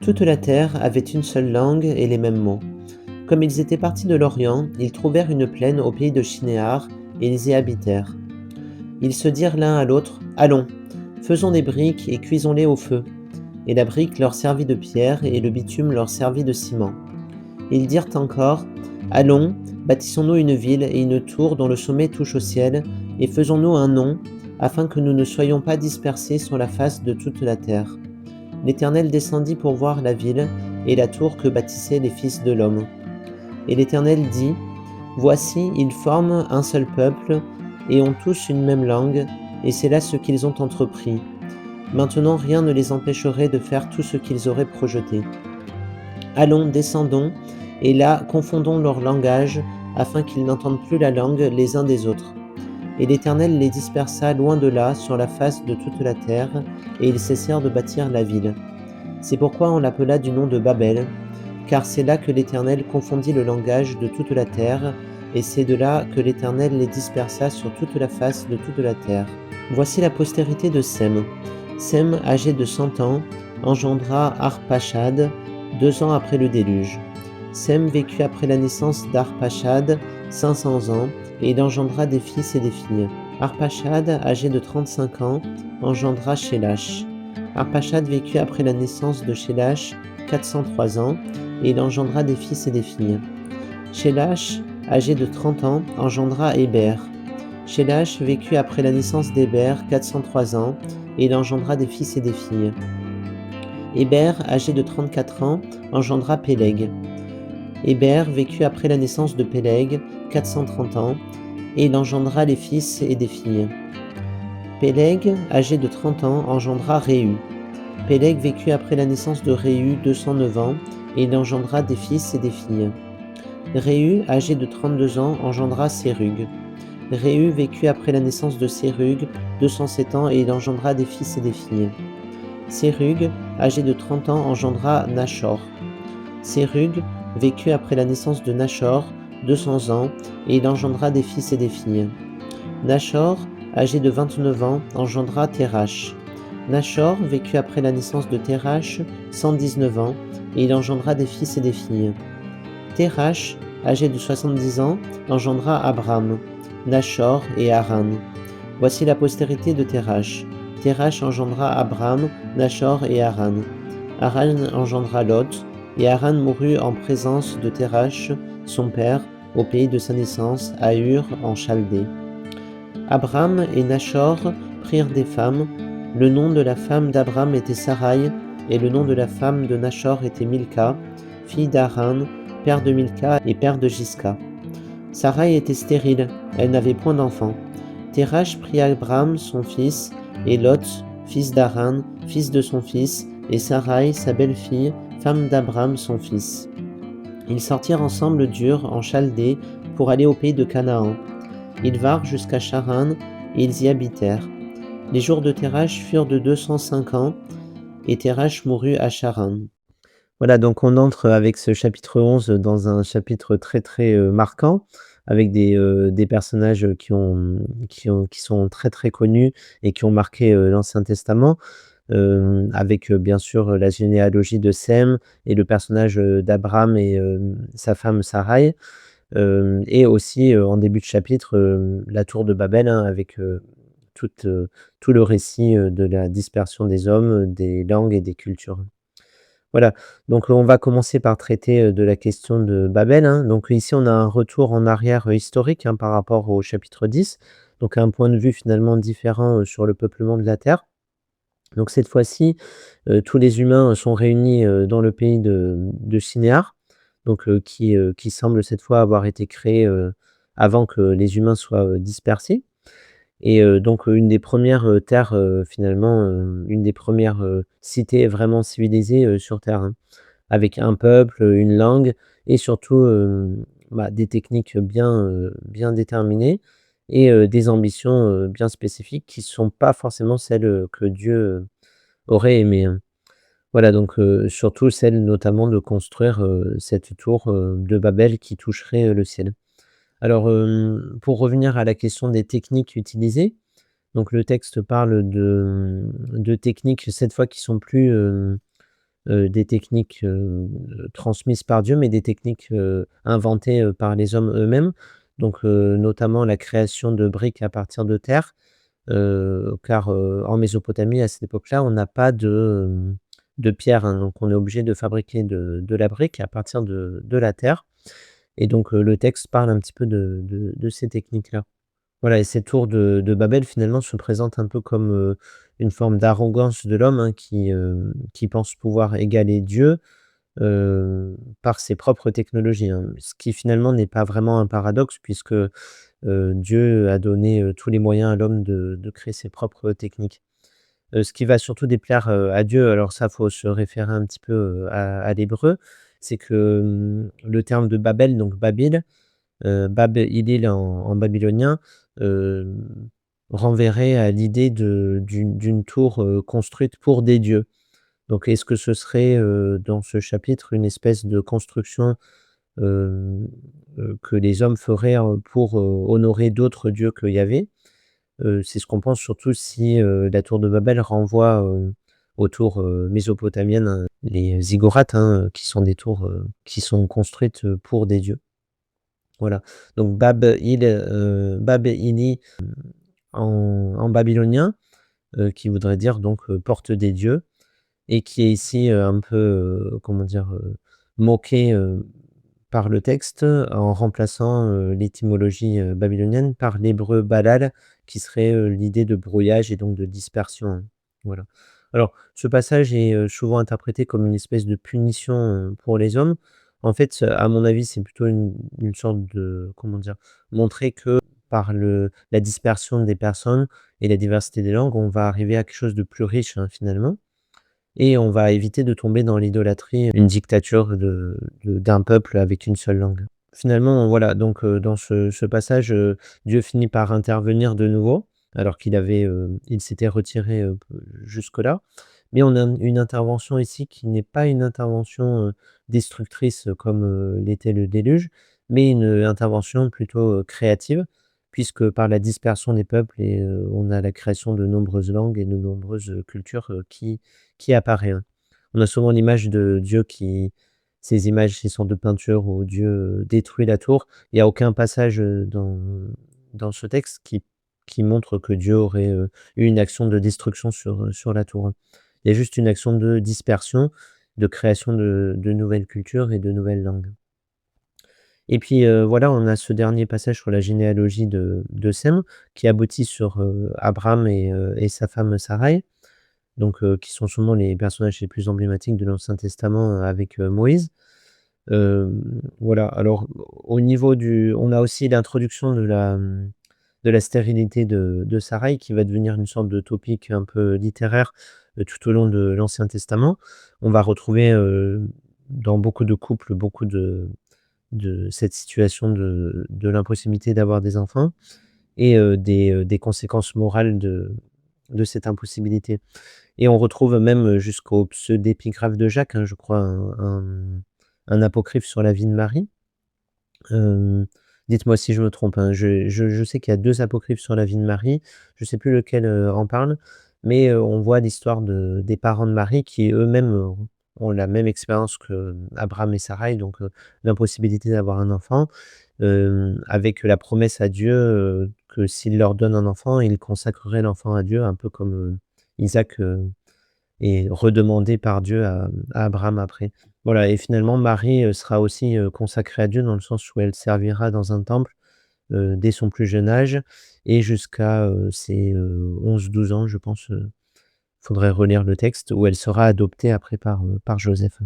Toute la terre avait une seule langue et les mêmes mots. Comme ils étaient partis de l'Orient, ils trouvèrent une plaine au pays de Shinéar, et ils y habitèrent. Ils se dirent l'un à l'autre: Allons, faisons des briques et cuisons-les au feu. Et la brique leur servit de pierre, et le bitume leur servit de ciment. Ils dirent encore: Allons, bâtissons-nous une ville et une tour dont le sommet touche au ciel, et faisons-nous un nom, afin que nous ne soyons pas dispersés sur la face de toute la terre. L'Éternel descendit pour voir la ville et la tour que bâtissaient les fils de l'homme. Et l'Éternel dit: Voici, ils forment un seul peuple, et ont tous une même langue, et c'est là ce qu'ils ont entrepris. Maintenant rien ne les empêcherait de faire tout ce qu'ils auraient projeté. Allons, descendons, et là confondons leur langage, afin qu'ils n'entendent plus la langue les uns des autres. Et l'Éternel les dispersa loin de là, sur la face de toute la terre, et ils cessèrent de bâtir la ville. C'est pourquoi on l'appela du nom de Babel, car c'est là que l'Éternel confondit le langage de toute la terre, et c'est de là que l'Éternel les dispersa sur toute la face de toute la terre. Voici la postérité de Sem. Sem, âgé de 100 ans, engendra Arpachad, 2 ans après le déluge. Sem vécut après la naissance d'Arpachad 500 ans, et il engendra des fils et des filles. Arpachad, âgé de 35 ans, engendra Shélach. Arpachad vécut après la naissance de Shélach 403 ans, et il engendra des fils et des filles. Shélach, âgé de 30 ans, engendra Héber. Shélach vécut après la naissance d'Héber 403 ans, et il engendra des fils et des filles. Héber, âgé de 34 ans, engendra Péleg. Héber vécut après la naissance de Péleg 430 ans, et il engendra des fils et des filles. Péleg, âgé de 30 ans, engendra Réu. Péleg vécut après la naissance de Réu 209 ans, et il engendra des fils et des filles. Réu, âgé de 32 ans, engendra Sérug. Réu vécut après la naissance de Sérug 207 ans, et il engendra des fils et des filles. Sérug, âgé de 30 ans, engendra Nachor. Sérug vécut après la naissance de Nachor 200 ans, et il engendra des fils et des filles. Nachor, âgé de 29 ans, engendra Térach. Nachor vécut après la naissance de Térach 119 ans, et il engendra des fils et des filles. Térach, âgé de 70 ans, engendra Abram, Nachor et Haran. Voici la postérité de Térach. Térach engendra Abram, Nachor et Haran. Haran engendra Lot, et Haran mourut en présence de Térach, son père, au pays de sa naissance, à Ur, en Chaldée. Abram et Nachor prirent des femmes. Le nom de la femme d'Abram était Sarai, et le nom de la femme de Nachor était Milka, fille d'Haran, père de Milka et père de Jiska. Sarai était stérile, elle n'avait point d'enfant. Térach prit Abram, son fils, et Lot, fils d'Haran, fils de son fils, et Sarai, sa belle-fille, femme d'Abram, son fils. Ils sortirent ensemble d'Ur, en Chaldée, pour aller au pays de Canaan. Ils vinrent jusqu'à Charan, et ils y habitèrent. Les jours de Térach furent de 205 ans, et Térach mourut à Charan. Voilà, donc on entre avec ce chapitre 11 dans un chapitre très, très, marquant, avec des personnages, qui sont très, très connus et qui ont marqué, l'Ancien Testament, avec, bien sûr, la généalogie de Sem et le personnage, d'Abraham et sa femme Sarai, et aussi, en début de chapitre, la tour de Babel, hein, avec, toute, tout le récit, de la dispersion des hommes, des langues et des cultures. Voilà, donc on va commencer par traiter, de la question de Babel, hein. Donc ici, on a un retour en arrière, historique, hein, par rapport au chapitre 10, donc un point de vue finalement différent, sur le peuplement de la terre. Donc cette fois-ci, tous les humains sont réunis, dans le pays de Shinéar, donc qui semble cette fois avoir été créé, avant que les humains soient, dispersés. Et donc une des premières, terres, finalement, une des premières, cités vraiment civilisées, sur terre, hein, avec un peuple, une langue et surtout, des techniques bien déterminées et des ambitions, bien spécifiques qui sont pas forcément celles, que Dieu, aurait aimées, hein. Voilà, donc surtout celle notamment de construire, cette tour, de Babel qui toucherait, le ciel. Alors, pour revenir à la question des techniques utilisées, donc le texte parle de techniques cette fois qui sont plus, des techniques, transmises par Dieu, mais des techniques, inventées, par les hommes eux-mêmes. Donc, notamment la création de briques à partir de terre, car, en Mésopotamie, à cette époque-là, on n'a pas de pierre, hein, donc on est obligé de fabriquer de la brique à partir de la terre et donc, le texte parle un petit peu de ces techniques-là. Voilà et ces tours de Babel finalement se présentent un peu comme, une forme d'arrogance de l'homme, hein, qui pense pouvoir égaler Dieu, par ses propres technologies, hein. Ce qui finalement n'est pas vraiment un paradoxe puisque, Dieu a donné, tous les moyens à l'homme de créer ses propres techniques. Ce qui va surtout déplaire, à Dieu, alors ça, faut se référer un petit peu, à l'hébreu, c'est que, le terme de Babel, donc Babil, Bab Hillel en babylonien, hem, renverrait à l'idée d'une tour, construite pour des dieux. Donc est-ce que ce serait, dans ce chapitre, une espèce de construction, hem, que les hommes feraient, pour, honorer d'autres dieux que Yahvé? C'est ce qu'on pense surtout si, la tour de Babel renvoie, aux tours, mésopotamiennes, les ziggourats, hein, qui sont des tours, qui sont construites, pour des dieux. Voilà. Donc Bab Ili en babylonien, qui voudrait dire donc, porte des dieux et qui est ici, un peu, comment dire? Moqué, par le texte, en remplaçant, l'étymologie, babylonienne par l'hébreu balal, qui serait, l'idée de brouillage et donc de dispersion, hein. Voilà. Alors, ce passage est, souvent interprété comme une espèce de punition, pour les hommes. En fait, à mon avis, c'est plutôt une sorte de comment dire? Montrer que par la dispersion des personnes et la diversité des langues, on va arriver à quelque chose de plus riche, hein, finalement. Et on va éviter de tomber dans l'idolâtrie, une dictature d'un peuple avec une seule langue. Finalement, voilà, donc dans ce passage, Dieu finit par intervenir de nouveau, alors il s'était retiré, jusque-là. Mais on a une intervention ici qui n'est pas une intervention, destructrice comme, l'était le déluge, mais une, intervention plutôt, créative, puisque par la dispersion des peuples on a la création de nombreuses langues et de nombreuses, cultures, qui apparaît, hein. On a souvent l'image de Dieu qui ces images, ces sortes de peintures où Dieu, détruit la tour. Il y a aucun passage, dans ce texte qui montre que Dieu aurait, eu une action de destruction sur la tour, hein. Il y a juste une action de dispersion, de création de nouvelles cultures et de nouvelles langues. Et puis, voilà, on a ce dernier passage sur la généalogie de Sem qui aboutit sur, Abraham et sa femme Sarai. Donc, qui sont sûrement les personnages les plus emblématiques de l'Ancien Testament, avec, Moïse. Voilà, alors au niveau du on a aussi l'introduction de la stérilité de Sarai qui va devenir une sorte de topic un peu littéraire, tout au long de l'Ancien Testament. On va retrouver, dans beaucoup de couples, beaucoup de cette situation de l'impossibilité d'avoir des enfants et des conséquences morales de cette impossibilité. Et on retrouve même, jusqu'au pseudépigraphe de Jacques, hein, je crois, un apocryphe sur la vie de Marie. Hem, Dites-moi si je me trompe, hein. Je sais qu'il y a 2 apocryphes sur la vie de Marie. Je ne sais plus lequel, en parle, mais on voit l'histoire des parents de Marie qui eux-mêmes, ont la même expérience qu'Abraham et Sarai, donc l'impossibilité d'avoir un enfant, avec la promesse à Dieu, que s'il leur donne un enfant, il consacrerait l'enfant à Dieu, un peu comme, Isaac, est redemandé par Dieu à Abraham après. Voilà et finalement Marie, sera aussi, consacrée à Dieu dans le sens où elle servira dans un temple, dès son plus jeune âge et jusqu'à, ses, 11-12 ans je pense, faudrait relire le texte où elle sera adoptée après par Joseph.